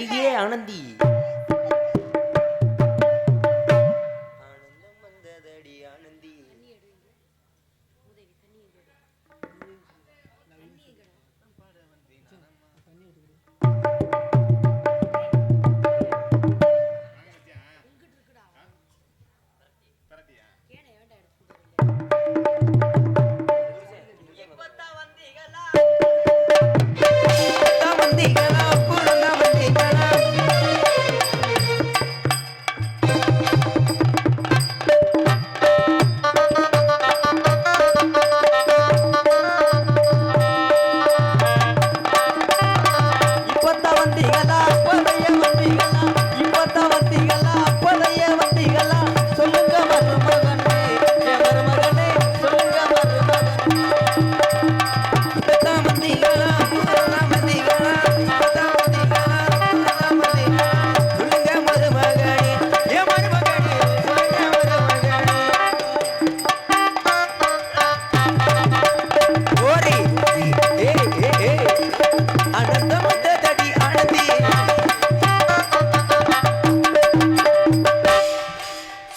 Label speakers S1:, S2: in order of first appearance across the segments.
S1: அடியே ஆனந்தி ஆனந்தம் வந்ததடி ஆனந்தி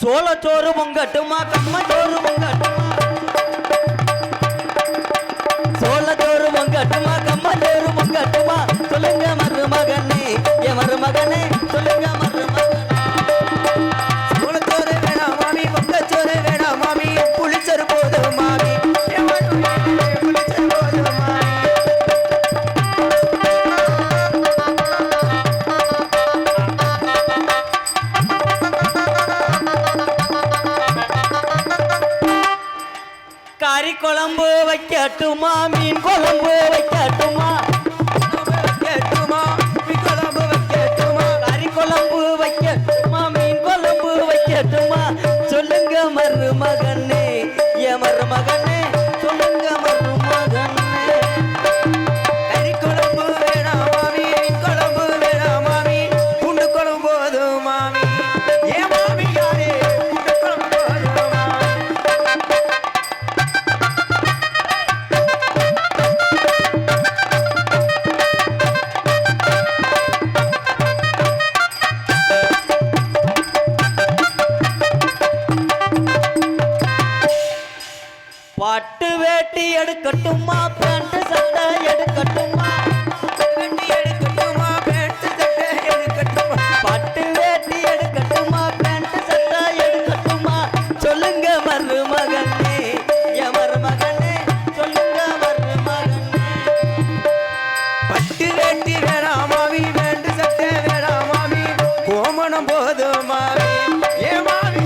S1: சோளச்சோறு பொங்கட்டுமா கம்மச்சோறு பொங்கட்டுமா சோளச்சோறு பொங்கட்டுமா கம்மச்சோறு பொங்கட்டுமா சொல்லுங்க மருமகனே என் மருமகனே சொல்லுங்க மருமகனே சோளச்சோறு வேணாம் மாமி பொங்கச்சோறு வேணாம் மாமி புளிச்சோறு போதும் மாமி புளிச்சோறு போதும் மாமி கறி குழம்பு வைக்கட்டுமா மீன் குழம்பு வைக்கட்டுமா வைக்கட்டுமா மீன் குழம்பு வைக்கட்டுமா கறி குழம்பு வைக்கட்டுமா மீன் குழம்பு வைக்கட்டுமா சொல்லுங்க மருமகனே என் மருமகனே சொல்லுங்க மருமகனே கறி குழம்பு வேணாம் மாமி மீன் குழம்பு வேணாம் மாமி பூண்டு குழம்பு போதும் மாமி ஏன் மாமி யாரே பூண்டு குழம்பு போதும் மாமி பட்டு வேட்டி எடுக்கட்டுமா பேண்ட் சட்டை எடுக்கட்டுமா வேட்டி எடுக்கட்டுமா பேண்ட் சட்டை எடுக்கட்டுமா பட்டு வேட்டி எடுக்கட்டுமா பேண்ட் சட்டை எடுக்கட்டுமா சொல்லுங்க மருமகனே என் மருமகனே சொல்லுங்க மருமகனே பட்டு வேட்டி வேணாம் மாமி பேண்ட் சட்டை வேணாம் மாமி கோமணம் போதும் மாமி ஏ மாமி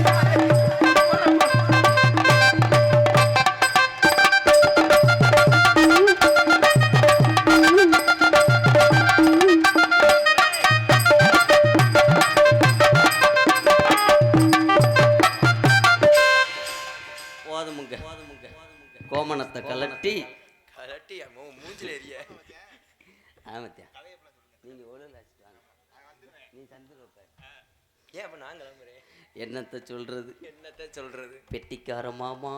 S1: கோமணத்தை கலட்டி கலட்டி மூஞ்சில எரிய ஆமத்தியா நீங்க நீ ஏன் அப்ப நான் கிளம்புறேன் என்னத்த சொல்றது பெட்டிக்கார மாமா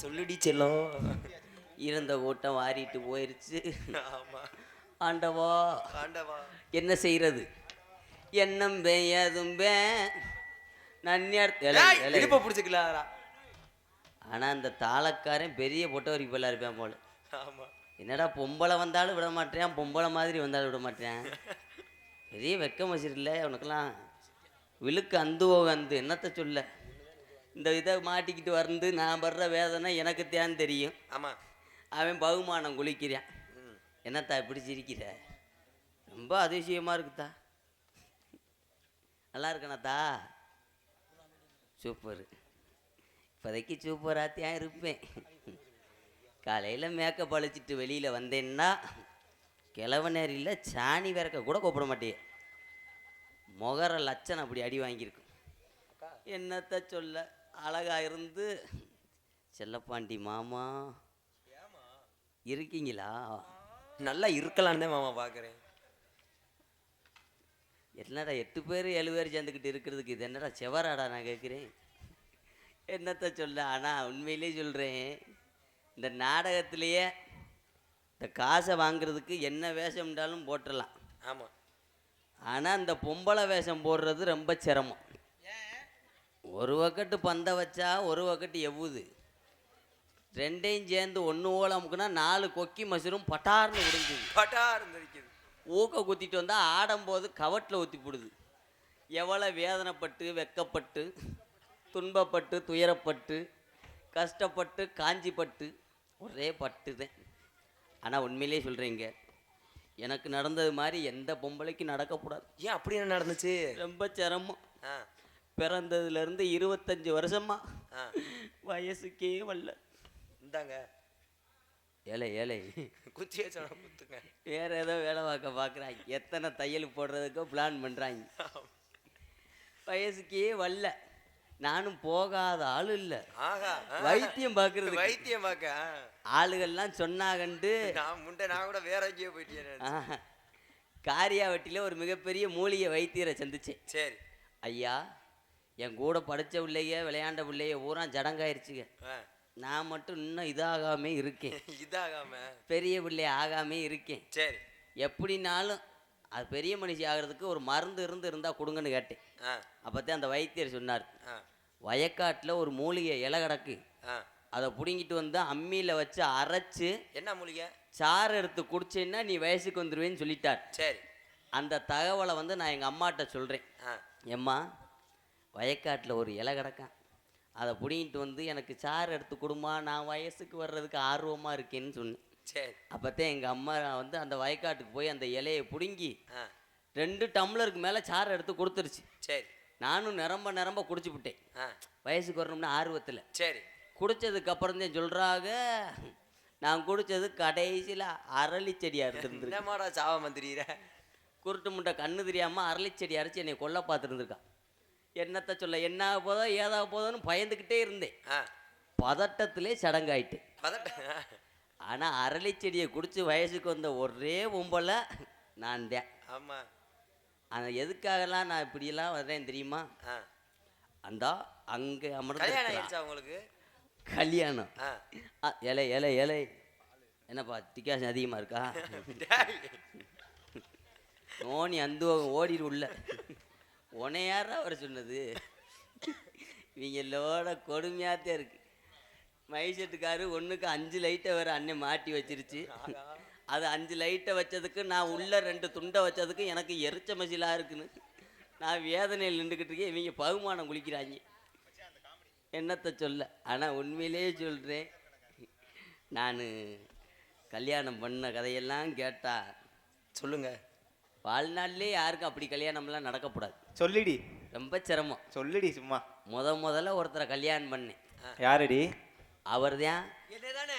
S1: சொல்லுடி செல்லம் இருந்த கூட்டம் வாரிட்டு போயிருச்சு ஆமா ஆண்டவா என்ன செய்யறது எண்ணம் பெய்யதும்பே நன்னியார் பிடிச்சிக்கல ஆனா அந்த தாளக்காரன் பெரிய பொட்டவரி போல இருப்பேன் போல ஆமா என்னடா பொம்பளை வந்தாலும் விட மாட்டேன் பொம்பளை மாதிரி வந்தாலும் விட மாட்டேன் பெரிய வெக்கம் வச்சிருக்கல உனக்கெல்லாம் விழுக்கு அந்த என்னத்தை சொல்ல இந்த இதை மாட்டிக்கிட்டு வந்து நான் படுற வேதனை எனக்கு தேன் தெரியும் ஆமா அவன் பகுமானம் குளிக்கிறான் என்னத்தா இப்படி சிரிக்கிற ரொம்ப அதிசயமா இருக்குதா நல்லா இருக்கணாத்தா சூப்பர் இப்போதைக்கு சூப்பராத்தியாக இருப்பேன் காலையில் மேக்கப் அழிச்சிட்டு வெளியில் வந்தேன்னா கிழவ நேரில் சாணி விறக்க கூட கூப்பிட மாட்டேன் முகர லட்சணம் அப்படி அடி வாங்கியிருக்கும் என்னத்த சொல்ல அழகா இருந்து செல்லப்பாண்டி மாமா இருக்கீங்களா நல்லா இருக்கலான்னு தான் மாமா பார்க்குறேன் என்னடா 8 பேர் 7 பேர் சேர்ந்துக்கிட்டு இருக்கிறதுக்கு இது என்னடா செவராடா நான் கேட்குறேன் என்னத்த சொல்ல ஆனால் உண்மையிலே சொல்கிறேன் இந்த நாடகத்திலேயே இந்த காசை வாங்குறதுக்கு என்ன வேஷம்ன்றாலும் போட்டுடலாம் ஆமாம் ஆனால் அந்த பொம்பளை வேஷம் போடுறது ரொம்ப சிரமம். ஒரு வக்கட்டு பந்தை வச்சா ஒரு வக்கட்டு எவ்வுது, ரெண்டையும் சேர்ந்து ஒன்று ஓலமுக்குன்னா 4 கொக்கி மசூரும் பட்டார்னு விடுங்குது.
S2: பட்டார்னு இருக்குது.
S1: ஊக்க குத்திட்டு வந்தால் ஆடும்போது கவட்டில் ஊற்றி போடுது. எவ்வளோ வேதனைப்பட்டு வெக்கப்பட்டு துன்பப்பட்டு துயரப்பட்டு கஷ்டப்பட்டு காஞ்சிப்பட்டு ஒரே பட்டு தான். ஆனால் உண்மையிலே சொல்கிறீங்க, எனக்கு நடந்தது மாதிரி எந்த பொம்பளைக்கு நடக்கக்கூடாது.
S2: ஏன் அப்படி என்ன நடந்துச்சு?
S1: ரொம்ப சிரமம். பிறந்ததுலேருந்து 25 வருஷமா வயசுக்கே வரல.
S2: இந்தாங்க
S1: ஏழை ஏழை
S2: குச்சியே சொன்ன குத்துங்க.
S1: வேற ஏதோ வேலை பார்க்குறாங்க, எத்தனை தையல் போடுறதுக்கோ பிளான் பண்ணுறாங்க. வயசுக்கே வரல. நானும் போகாத ஆளு இல்லை, வைத்தியம் பார்க்கறது.
S2: வைத்தியம் பார்க்க
S1: ஆளுகள்லாம் சொன்னாகண்டு
S2: நான் கூட வேற எங்கேயோ போயிட்டேன்.
S1: காரியாவட்டியில் ஒரு மிகப்பெரிய மூலிகை வைத்தியரை சந்திச்சேன்.
S2: சரி
S1: ஐயா, என் கூட படித்த பிள்ளைய விளையாண்ட பிள்ளைய பூரா ஜடங்காயிருச்சுங்க. நான் மட்டும் இன்னும் இதாகாமே இருக்கேன்.
S2: இதாகாம
S1: பெரிய பிள்ளை ஆகாமே இருக்கேன்.
S2: சரி,
S1: எப்படினாலும் அது பெரிய மனுஷி ஆகிறதுக்கு ஒரு மருந்து இருந்தால் கொடுங்கன்னு கேட்டேன். அப்போத்தான் அந்த வைத்தியர் சொன்னார், வயக்காட்டில் ஒரு மூலிகை இலை கிடக்கு, அதை பிடுங்கிட்டு வந்து அம்மியில் வச்சு அரைச்சு
S2: என்ன மூலிகை
S1: சாறு எடுத்து குடிச்சேன்னா நீ வயசுக்கு வந்துடுவேன்னு சொல்லிட்டார்.
S2: சரி,
S1: அந்த தகவலை வந்து நான் எங்கள் அம்மாட்ட சொல்கிறேன். எம்மா, வயக்காட்டில் ஒரு இலை கிடக்கான், அதை பிடிங்கிட்டு வந்து எனக்கு சாறு எடுத்து கொடுமா, நான் வயசுக்கு வர்றதுக்கு ஆர்வமாக இருக்கேன்னு சொன்னேன்.
S2: சரி,
S1: அப்போத்தான் எங்கள் அம்மா வந்து அந்த வயக்காட்டுக்கு போய் அந்த இலையை பிடுங்கி 2 டம்ளருக்கு மேலே சாறு எடுத்து கொடுத்துருச்சு.
S2: சரி,
S1: நானும் நிரம்ப குடிச்சு விட்டேன் வயசுக்கு வரணும்னு ஆர்வத்தில்.
S2: சரி,
S1: குடித்ததுக்கு அப்புறம் தான் சொல்கிறாங்க, நான் குடித்தது கடைசியில் அரளி செடியாக இருந்துருக்கு.
S2: என்னமாடா சாவ மந்திரிற,
S1: குருட்டு முட்டை கண்ணு தெரியாமல் அரளி செடி அரைச்சி என்னை கொல்ல பார்த்துருந்துருக்கான். என்னத்தை சொல்ல, என்ன போதோ ஏதா போதோன்னு பயந்துக்கிட்டே இருந்தேன். பதட்டத்திலே சடங்காயிட்டு. ஆனால் அரளி செடியை குடித்து வயசுக்கு வந்த ஒரே பொம்பளை நான் தான்.
S2: ஆமாம்,
S1: ஆனால் எதுக்காகலாம் நான் இப்படியெல்லாம் வர்றேன் தெரியுமா? அந்த அங்கே
S2: அமர்ந்து உங்களுக்கு
S1: கல்யாணம். இலை இலை இலை என்னப்பா டிகாஷன் அதிகமாக இருக்கா? நோனி அந்த ஓடிடு உள்ள உனையாரா வர சொன்னது? இவங்களோட கொடுமையாத்தே இருக்கு. மைசெட்டுக்காரு ஒன்றுக்கு 5 லைட்டை வேறு அண்ணன் மாட்டி வச்சிருச்சு. அது 5 லைட்டை வச்சதுக்கு நான் உள்ள 2 துண்டை வச்சதுக்கு எனக்கு எரிச்ச மசிலாக இருக்குன்னு நான் வேதனையில் நின்றுக்கிட்டு இருக்கேன். இவங்க பகுமானம் குளிக்கிறாங்க, என்னத்தை சொல்ல. ஆனால் உண்மையிலேயே சொல்கிறேன், நான் கல்யாணம் பண்ண கதையெல்லாம் கேட்டா
S2: சொல்லுங்க,
S1: வாழ்நாள்லேயே யாருக்கும் அப்படி கல்யாணம்லாம் நடக்கக்கூடாது.
S3: சொல்லிடி,
S1: ரொம்ப சிரமம்.
S3: சொல்லிடி சும்மா.
S1: முதல்ல ஒருத்தரை கல்யாணம் பண்ணேன்.
S3: யாரடி?
S1: அவர் தான்.
S2: என்னதானே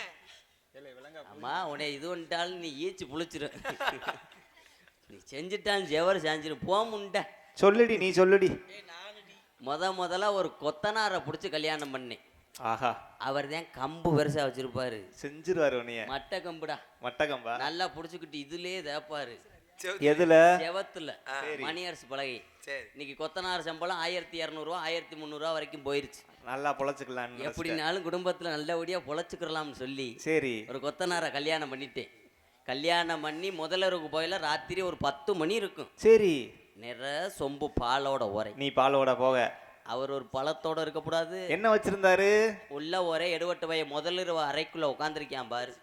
S1: அம்மா, உன்னை இது வந்துட்டாலும் நீ ஈச்சு புளிச்சிடும், நீ செஞ்சுட்டாலும் ஜெவர் செஞ்சிடும் போமுண்ட.
S3: சொல்லுடி, நீ சொல்லுடி.
S1: முதல்ல ஒரு கொத்தனாரை பிடிச்சி கல்யாணம் பண்ணேன்.
S3: ஆஹா,
S1: அவர் தான் கம்பு பெருசா வச்சிருப்பாரு,
S3: செஞ்சிருவாரு உன்னைய.
S1: மட்டை கம்புடா,
S3: மட்டை கம்பா
S1: நல்லா பிடிச்சிக்கிட்டு இதுலயே தேப்பாரு.
S3: எதுல?
S1: செவத்துல மணியரசு பலகை. இன்னைக்கு கொத்தனார் சம்பளம் 1200 ரூபா 1300 வரைக்கும் போயிருச்சு.
S3: நல்லா பொழைச்சுக்கலாம்,
S1: எப்படினாலும் குடும்பத்துல நல்லபடியா பொழைச்சுக்கலாம்னு சொல்லி
S3: சரி
S1: ஒரு கொத்தனாரை கல்யாணம் பண்ணிட்டேன். கல்யாணம் பண்ணி முதலருக்கு போயில ராத்திரி ஒரு 10 மணி இருக்கும்.
S3: சரி,
S1: நிற சொம்பு பாலோட உரை.
S3: நீ பாலோட போக,
S1: அவர் ஒரு பழத்தோட இருக்கக்கூடாது.
S3: என்ன வச்சிருந்தாரு உள்ள?
S1: ஒரே எடுவட்டு வய முதலிரவு அறைக்குள்ள உட்காந்துருக்கான் பாரு.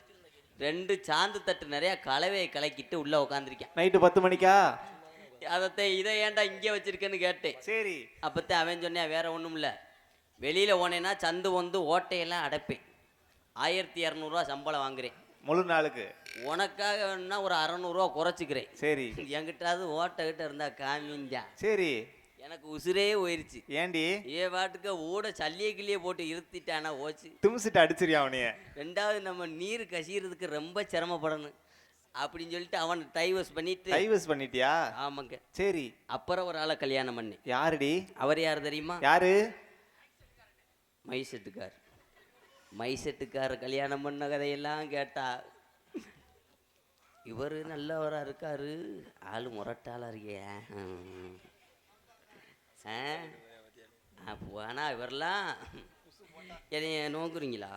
S1: 2 சாந்து தட்டு நிறைய கலவையை கலக்கிட்டு உள்ள உட்காந்துருக்கான்.
S3: நைட்டு 10 மணிக்கா?
S1: அதை இதை ஏன்டா இங்கே வச்சிருக்கேன்னு கேட்டேன்.
S3: சரி,
S1: அப்பத்தான் அவன் சொன்னேன், வேற ஒன்றும் இல்லை, வெளியில போனேன்னா சந்து வந்து ஓட்டையெல்லாம் அடைப்பேன், 1200 ரூபா சம்பளம் வாங்குறேன்
S3: முழு நாளுக்கு.
S1: உனக்காக வேணும்னா ஒரு 600 ரூபா குறைச்சிக்கிறேன்.
S3: சரி,
S1: என்கிட்டாவது ஓட்டை கிட்ட இருந்தா காமிஞ்சா.
S3: சரி,
S1: எனக்கு உசுரே போயிருச்சு.
S3: ஏண்டி?
S1: பாட்டுக்கு ஊட சல்லிய கிளியே போட்டு இருத்திட்டானா ஓச்சு
S3: தும்சிட்டு அடிச்சிருயா அவனைய.
S1: 2வது நம்ம நீர் கசிகிறதுக்கு ரொம்ப சிரமப்படணும் அப்படின்னு சொல்லிட்டு அவனை டைவர்ஸ் பண்ணிட்டியா? ஆமாங்க.
S3: சரி,
S1: அப்புறம் ஒரு ஆளை கல்யாணம் பண்ணேன்.
S3: யாருடி?
S1: அவர் யார் தெரியுமா?
S3: யாரு?
S1: மைசெட்டுக்கார் கல்யாணம் பண்ண கதையெல்லாம் கேட்டா, இவர் நல்லவரா இருக்காரு, ஆளு முரட்டாளா இருக்கே. ஆனா இவரெல்லாம் என்னைய நோங்குறீங்களா?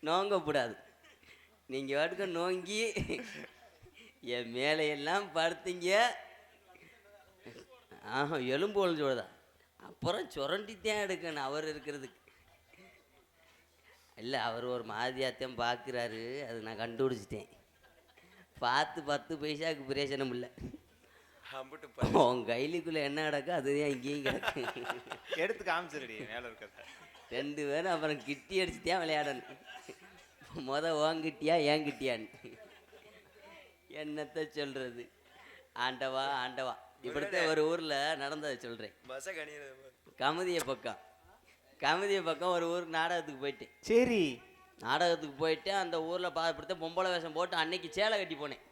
S1: நோங்கக்கூடாது. நீங்கள் வாட்டுக்க நோங்கி என் மேலையெல்லாம் படுத்தீங்க. ஆஹா, எலும்பு ஒழிஞ்சோடதான். அப்புறம் சுரண்டித்தான் எடுக்கணும் அவர் இருக்கிறதுக்கு. இல்லை, அவர் ஒரு மாதிரியாத்தான் பார்க்குறாரு. அது நான் கண்டுபிடிச்சிட்டேன். பார்த்து 10 பைசாவுக்கு பிரயோஜனம் இல்லை. உன் கைலிக்குள்ளே என்ன கிடக்கோ அதுதான் இங்கேயும் கிடக்கு.
S3: எடுத்து காமிச்சிருடி மேல இருக்கிறத.
S1: 2 பேரும் அப்புறம் கிட்டி அடிச்சுட்டியா விளையாடணும். ஓங்கிட்டியா ஏங்கிட்டியான்னு என்னத்தை சொல்கிறது. ஆண்டவா ஆண்டவா. இப்படித்தான் ஒரு ஊரில் நடந்ததை சொல்கிறேன். கமுதிய பக்கம் ஒரு ஊருக்கு நாடகத்துக்கு போயிட்டேன்.
S3: சரி,
S1: நாடகத்துக்கு போயிட்டு அந்த ஊரில் இப்படித்தான் பொம்பளை வேஷம் போட்டு அன்னைக்கு சேலை கட்டி போனேன்.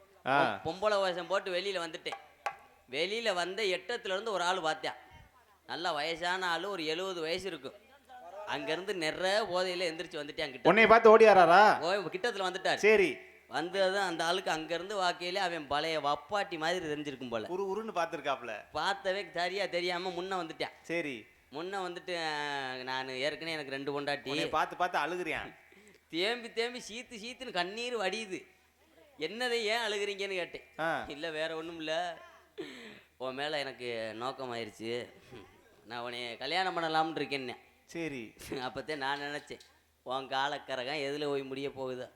S1: பொம்பளை வேஷம் போட்டு வெளியில் வந்துட்டேன். வெளியில் வந்த எட்டத்துலேருந்து ஒரு ஆள் பார்த்தேன். நல்லா வயசான ஆள், ஒரு 70 வயசு இருக்கும். அங்கேருந்து நிறைய போதையில் எந்திரிச்சு வந்துட்டேன். கிட்ட
S3: உன்னை பார்த்து ஓடியாரா?
S1: கிட்டத்தில் வந்துட்டார்.
S3: சரி,
S1: வந்ததும் அந்த ஆளுக்கு அங்கேருந்து வாக்கையிலே அவன் பழைய வப்பாட்டி மாதிரி தெரிஞ்சிருக்கும் போல.
S3: உருன்னு பார்த்துருக்காப்ல.
S1: பார்த்தவே சரியா தெரியாமல் முன்ன வந்துட்டேன்.
S3: சரி,
S1: முன்ன வந்துட்டு நான் ஏற்கனவே எனக்கு 2 பொண்டாட்டி.
S3: பார்த்து அழுகுறியான்.
S1: தேம்பி சீத்துன்னு கண்ணீர் வடியுது. என்னதை ஏன் அழுகுறீங்கன்னு கேட்டேன். இல்லை வேற ஒன்றும் இல்லை, உன் மேலே எனக்கு நோக்கம் ஆயிடுச்சு, நான் உன்னை கல்யாணம் பண்ணலாம்னு இருக்கேன்னு.
S3: சரி,
S1: அப்போத்தான் நான் நினச்சேன், உன் காலக்கரகம் எதில் போய் முடிய போகுதோ,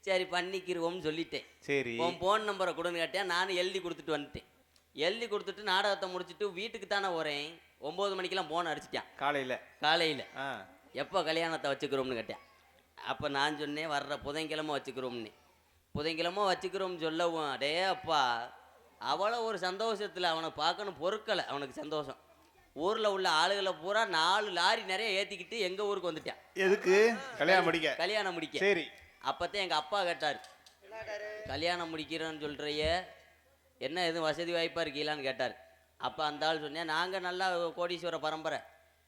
S1: சரி பண்ணிக்கிருவோம்னு சொல்லிட்டேன்.
S3: சரி,
S1: உன் ஃபோன் நம்பரை கொடுன்னு கேட்டேன். நானும் எழுதி கொடுத்துட்டு வந்துட்டேன். எழுதி கொடுத்துட்டு நாடகத்தை முடிச்சுட்டு வீட்டுக்கு தானே வரேன். 9 மணிக்கெல்லாம் ஃபோன் அடிச்சிட்டான். காலையில் எப்போ கல்யாணத்தை வச்சுக்கிறோம்னு கேட்டேன். அப்போ நான் சொன்னேன், வர்ற புதன்கிழமை வச்சுக்கிறோம்னு. புதன்கிழமை வச்சுக்கிறோம்னு சொல்லவும், அடே அப்பா, அவ்வளோ ஒரு சந்தோஷத்தில் அவனை பார்க்கணும் பொறுக்கலை. அவனுக்கு சந்தோஷம். ஊரில் உள்ள ஆளுகளை பூரா 4 லாரி நிறைய ஏற்றிக்கிட்டு எங்கள் ஊருக்கு வந்துட்டான்.
S3: எதுக்கு? கல்யாணம் முடிக்க. சரி,
S1: அப்போத்தான் எங்கள் அப்பா கேட்டார், கல்யாணம் முடிக்கிறேன்னு சொல்கிறைய, என்ன எதுவும் வசதி வாய்ப்பாக இருக்கீங்களான்னு கேட்டார். அப்போ அந்த ஆள் சொன்னேன், நாங்கள் நல்லா கோடீஸ்வர பரம்பரை,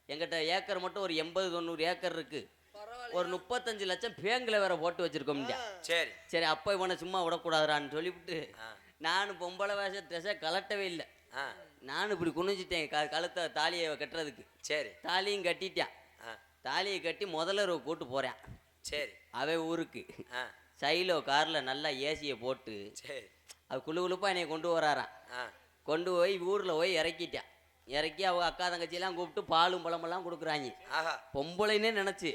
S1: எங்கிட்ட ஏக்கர் மட்டும் ஒரு 80-90 ஏக்கர் இருக்குது, ஒரு 35 லட்சம் பேங்கில் வேற போட்டு வச்சுருக்கோம்டா. சரி அப்போ இவனை சும்மா விடக்கூடாதுறான்னு சொல்லிவிட்டு நானும் பொம்பளை ட்ரெஸ்ஸை கலட்டவே இல்லை. நானும் இப்படி குனிஞ்சிட்டேன் கழுத்தை தாலியை கட்டுறதுக்கு. சரி, தாலியும் கட்டிட்டேன். தாலியை கட்டி முதல்ல கூட்டு போகிறேன். சரி, அவன் ஊருக்கு சைலோ காரில் நல்லா ஏசியை போட்டு அது குழுப்பாக என்னை கொண்டு வராரான். கொண்டு போய் ஊரில் போய் இறக்கிட்டேன். இறக்கி அவங்க அக்கா தங்கச்சியெல்லாம் கூப்பிட்டு பாலும் பழமெல்லாம் கொடுக்குறாங்க. பொம்பளைன்னே நினச்சி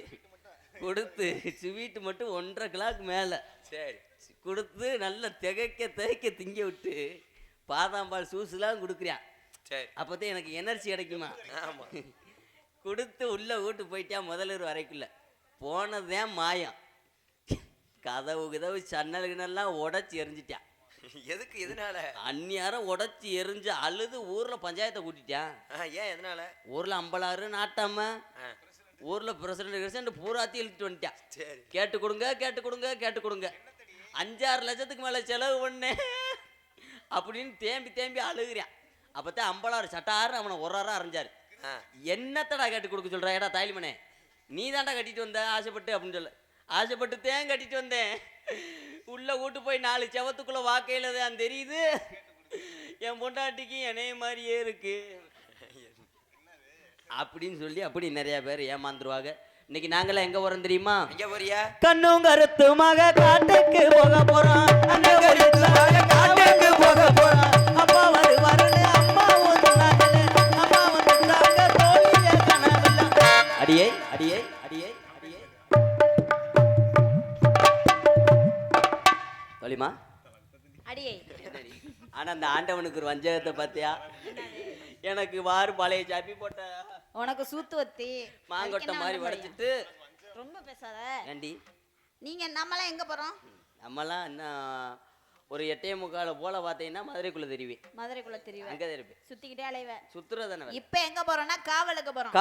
S1: கொடுத்து ஸ்வீட்டு மட்டும் 1.5 கிலோக்கு மேலே சரி கொடுத்து நல்லா திகைக்க திங்க விட்டு பாதாம்பால் ஜூஸ்லாம் கொடுக்குறான். சரி, அப்போதான் எனக்கு எனர்ஜி கிடைக்குமா. கொடுத்து உள்ளே வீட்டு போயிட்டான். முதலூர் வரைக்குள்ள போனதேன் மாயம். கதவு சன்னல்கினெல்லாம் உடச்சி எரிஞ்சிட்டான்.
S2: எதுக்கு? எதனால?
S1: அந்நியாரம் உடச்சி எரிஞ்சு அழுது ஊரில் பஞ்சாயத்தை கூட்டிட்டான்.
S2: ஏன்? எதனால?
S1: ஊரில் அம்பலாறு நாட்டாம, ஊரில் பிரசிடண்ட் பூராத்தி இழுத்துட்டு வந்துட்டான். சரி, கேட்டு கொடுங்க 5-6 லட்சத்துக்கு மேலே செலவு பண்ணேன் அப்படின்னு தேம்பி அழுகுறான். அப்போத்தான் அம்பலாறு சட்டாரு அவனை ஒரு அரைஞ்சாரு. என்னத்தடா கேட்டு கொடுக்க சொல்கிறா? ஏடா தாய்மனே, நீ தாண்டா கட்டிட்டு வந்த ஆசைப்பட்டு அப்படின்னு சொல்ல. ஆசைப்பட்டு தேன் கட்டிட்டு வந்தேன். உள்ள வீட்டு போய் 4 செவத்துக்குள்ள வாக்கையில் தான் தெரியுது என் பொண்டாட்டிக்கு என்னைய மாதிரியே இருக்கு அப்படின்னு சொல்லி அப்படி நிறைய பேர் ஏமாந்துருவாங்க. இன்னைக்கு நாங்களாம் எங்க போறோம் தெரியுமா?
S2: எங்க போறியா?
S1: கண்ணும் கருத்துமாக காட்டுக்கு போக போறோம். காட்டுக்கு போக போறோம். அப்பா வருவாருன்னு அம்மாவும் சொன்னாங்கல்ல. அம்மா வந்துட்டாங்க தோழியே கனவுல. அடியே தோழிமா
S4: அடியே.
S1: ஆனா அந்த ஆண்டவனுக்கு ஒரு வஞ்சகத்தை பார்த்தியா? எனக்கு வாரு பழைய சாப்பி போட்ட
S4: உனக்கு சூத்து வத்தி
S1: மாங்கொட்டை மாதிரி உடைச்சிட்டு
S4: ரொம்ப பேசாத.
S1: ஏண்டி
S4: நீங்க நம்மளாம் எங்க போறோம்?
S1: நம்மளாம் என்ன ஒரு 8:45 போல பார்த்தீங்கன்னா மதுரைக்குள்ள தெரியுவேன்.
S4: மதுரைக்குள்ள தெரியும்.
S1: அங்கே தெரியும்.
S4: சுத்திக்கிட்டே அலைவேன்.
S1: சுத்துறதானே.
S4: இப்போ எங்க போறோம்னா காவலுக்கு போறோம்.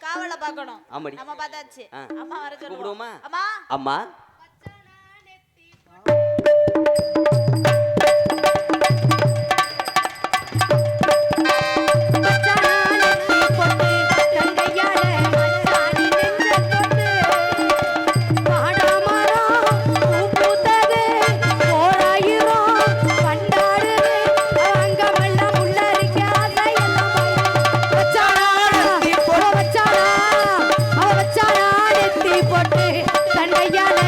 S4: காவலை பார்க்கணும்.
S1: ஆமாடி.
S4: நம்ம பார்த்தாச்சு. அம்மா வர சொல்லுவோம்.
S1: கூப்பிடுவோமா?
S4: அம்மா போட்டு தண்டையால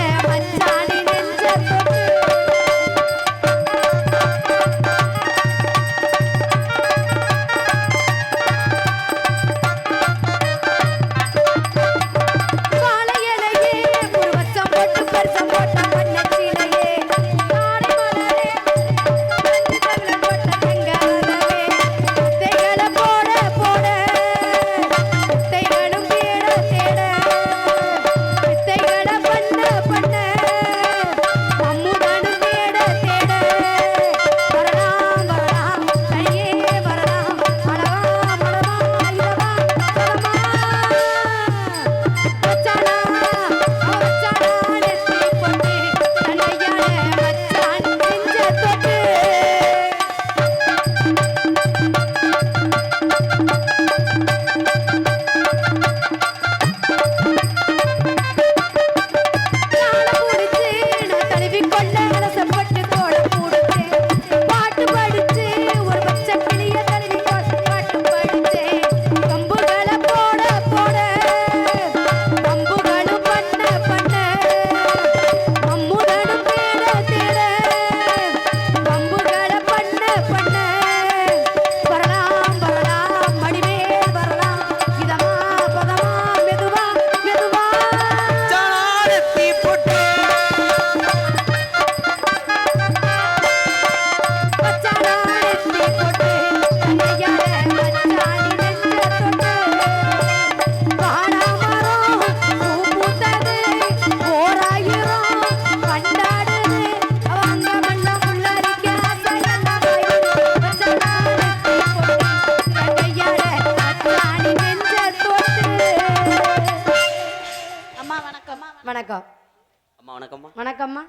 S1: வணக்கம்மா.
S5: வணக்கம்மா.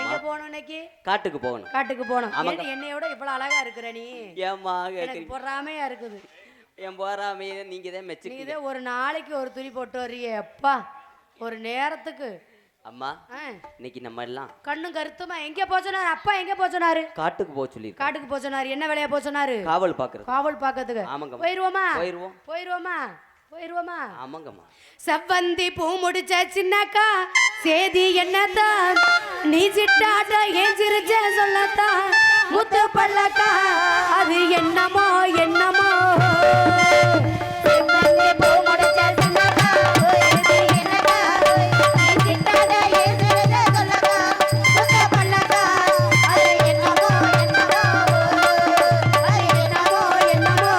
S5: எங்க போகணும் இன்னைக்கு?
S1: காட்டுக்கு போகணும்.
S5: காட்டுக்கு போகணும்.
S1: ஆமாங்க.
S5: ஏன் என்னையோட இவ்வளவு அழகா இருக்கிற நீ?
S1: ஏம்மா
S5: எனக்கு
S1: கேக்குறீங்க?
S5: பொறாமையா இருக்குது.
S1: என் போறாமையே நீங்க தான் மெச்சுக்கு.
S5: நீ ஒரு நாளைக்கு ஒரு துணி போட்டு வர்றியே அப்பா, ஒரு நேரத்துக்கு.
S1: அம்மா
S5: ஆ,
S1: இன்னைக்கு நம்ம எல்லாம்
S5: கண்ணும் கருத்துமா எங்க போச்சனாரு? அப்பா எங்க போச்சனாரு?
S1: காட்டுக்கு போக சொல்லி
S5: காட்டுக்கு போச்சனாரு. என்ன வேலையா போச்சனாரு?
S1: காவல் பாக்குறது.
S5: காவல் பாக்கிறதுக்கு.
S1: ஆமாங்க.
S5: போயிருவோமா?
S1: போயிருவோம்.
S5: போயிருவோமா? போயிருவோமா?
S1: ஆமாங்கம்மா.
S5: செவ்வந்தி பூ முடிச்ச சின்னக்கா சேதி என்னதான், நீ சிட்டாட்ட ஏன் சிரிச்ச சொல்லத்தான், முத்து பல்லக்கா அது என்னமோ என்னமோ. செவ்வந்தி பூ முடிச்ச சின்னக்கா சேதி என்னக்கா, நீ சிட்டாட்ட ஏன் சிரிச்ச சொல்லத்தா, முத்து பல்லக்கா அது என்னமோ என்னமோ, அது என்னமோ என்னமோ.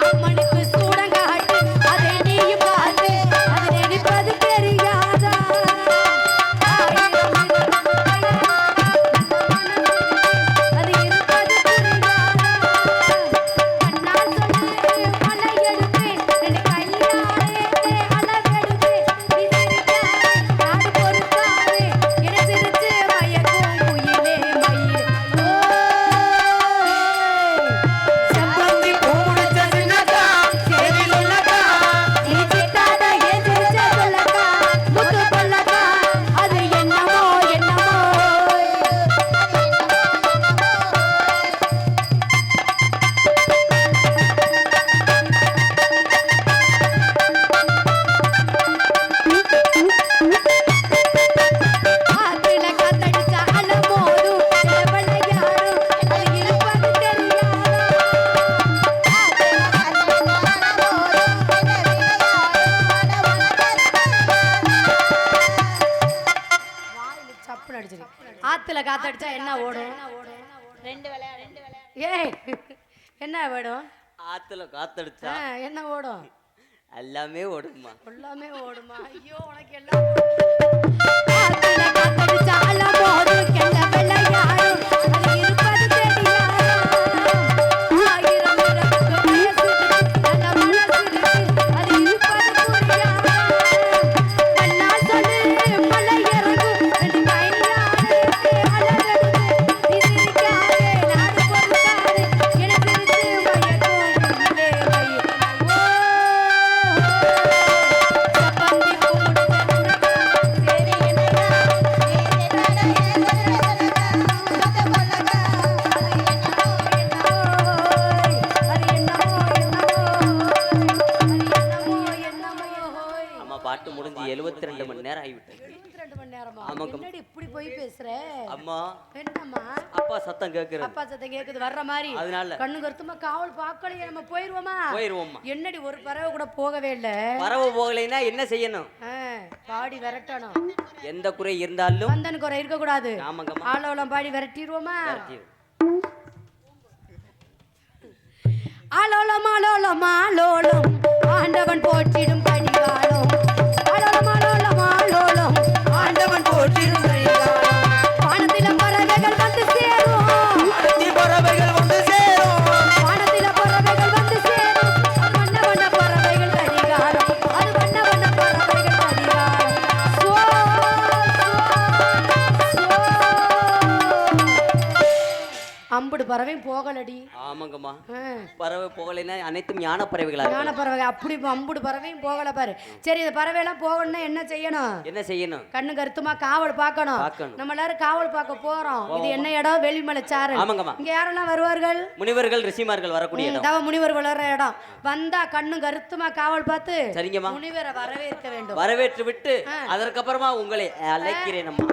S5: அம்மனுக்கு சூடங்காட்டு அதை நீயும் பார்த்து அது நினைப்பது தெரியாதா. அது இருப்பது புரியாதா. கண்ணால் சொல்லு மலை எடுப்பேன் ரெண்டு கையாலே அளவெடுப்பேன். நீ சிரிக்காதே நாடு பொறுக்காதே என சிரிச்சு மயக்கும் குயிலே மயிலே. செவ்வந்தி பூ முடிச்ச சின்னக்கா சேதி சொல்லக்கா, நீ சிட்டாட ஏன் சிரிச்ச சொல்லக்கா, முத்து பல்லக்கா அது என்னமோ என்னமோ. ஆத்துல காத்தடிச்சா அலமோதும் விளையாடும் அது இருப்பது தெரியாதா. ஆத்துல காத்தடிச்சா என்ன ஓடும்? ஏய் என்ன ஓடும்?
S1: ஆத்துல காத்தடிச்சா
S5: என்ன ஓடும்?
S1: எல்லாமே ஓடுமா.
S5: எல்லாமே ஓடுமா? ஐயோ உனக்கு எல்லாம் ஆத்துல காத்தடிச்சா அலமோதும் கெண்ட விளையாடும் அது இருப்பது தெரியாதா. ஆயிரம் பிறப்புக்கு வயசு இருக்கு, நல்ல மனசு இருக்கு, அது இருப்பது புரியாதா. கண்ணால் சொல்லு மலை இறங்கும் ரெண்டு கையாலே அளவெடுத்து, நீ சிரிக்காதே நாடு பொறுக்காதே என சிரிச்சு மயக்கும் குயிலே மயிலே. செவ்வந்தி பூ முடிச்ச சின்னக்கா சேதி என்னக்கா, நீ சிட்டாட ஏன் சிரிச்ச சொல்லக்கா, முத்து பல்லக்கா அது என்னமோ என்னமோ, அது என்னமோ என்னமோ, அது என்னமோ என்னமோ.
S1: அம்மா பாட்டு முடிஞ்சு 72 மணி நேரம் ஆகிவிட்டது.
S5: 22 மணி நேரமா?
S1: ஆமாங்க.
S5: என்னடி இப்படி போய் பேசுற?
S1: அம்மா
S5: என்னம்மா?
S1: அப்பா சத்தம் கேக்குறது.
S5: அப்பா சத்தம் கேக்குது வர்ற மாதிரி.
S1: அதனால
S5: கண்ணு கருத்துமா காவல் பார்க்கலையே, நம்ம போயிருவோமா?
S1: போயிருவோம்மா.
S5: என்னடி ஒரு பறவை கூட போகவே இல்ல.
S1: பறவை போகலைன்னா என்ன செய்யணும்?
S5: பாடி விரட்டணும்.
S1: எந்த குறை இருந்தாலும்
S5: வந்தனுக்கு ஒரு இருக்க கூடாது.
S1: ஆமாங்கம்மா.
S5: ஆலோலம் பாடி விரட்டிடுவோமா?
S1: விரட்டிடு.
S5: ஆலோலம் ஆலோலம் ஆலோலம் ஆண்டவன் போற்றிடும் கடிகாலம். ஆலோலம் ஆலோலம் ஆலோலம் ஆண்டவன் போற்றிடும் கடிகாலம். வானத்தில பறவைகள் வந்து சேரும்,
S2: பறவைகள் வந்து சேரும்,
S5: வானத்தில பறவைகள் வந்து சேரும். அது வண்ண வண்ண பறவைகள் கடிகாரம், அது வண்ண வண்ண பறவைகள் கடிகாரம். சோ சோ அம்புடு பறவையும் போகலடி.
S1: ஆமாங்கம்மா. பறவை போகலைன்னா அனைத்தும் ஞான பறவைகளா
S5: ஞான பறவை அப்படி அம்புடு பறவையும் போகல பாரு. சரி இந்த பறவையெல்லாம் போகணும்னா என்ன செய்யணும்?
S1: என்ன செய்யணும்?
S5: கண்ணு கருத்துமா காவல் பார்க்கணும். நம்ம எல்லாரும் காவல் பார்க்க போறோம். இது என்ன இடம்? வெளிமலை சாரல்.
S1: ஆமாங்கம்மா.
S5: இங்க யாரெல்லாம் வருவார்கள்?
S1: முனிவர்கள் ரிஷிமார்கள் வரக்கூடிய இடம்.
S5: தவ முனிவர் வளர்ற இடம். வந்தா கண்ணு கருத்துமா காவல் பார்த்து
S1: சரிங்கம்மா
S5: முனிவரை வரவேற்க வேண்டும்.
S1: வரவேற்று விட்டு அதற்கப்புறமா உங்களை அழைக்கிறேன் அம்மா.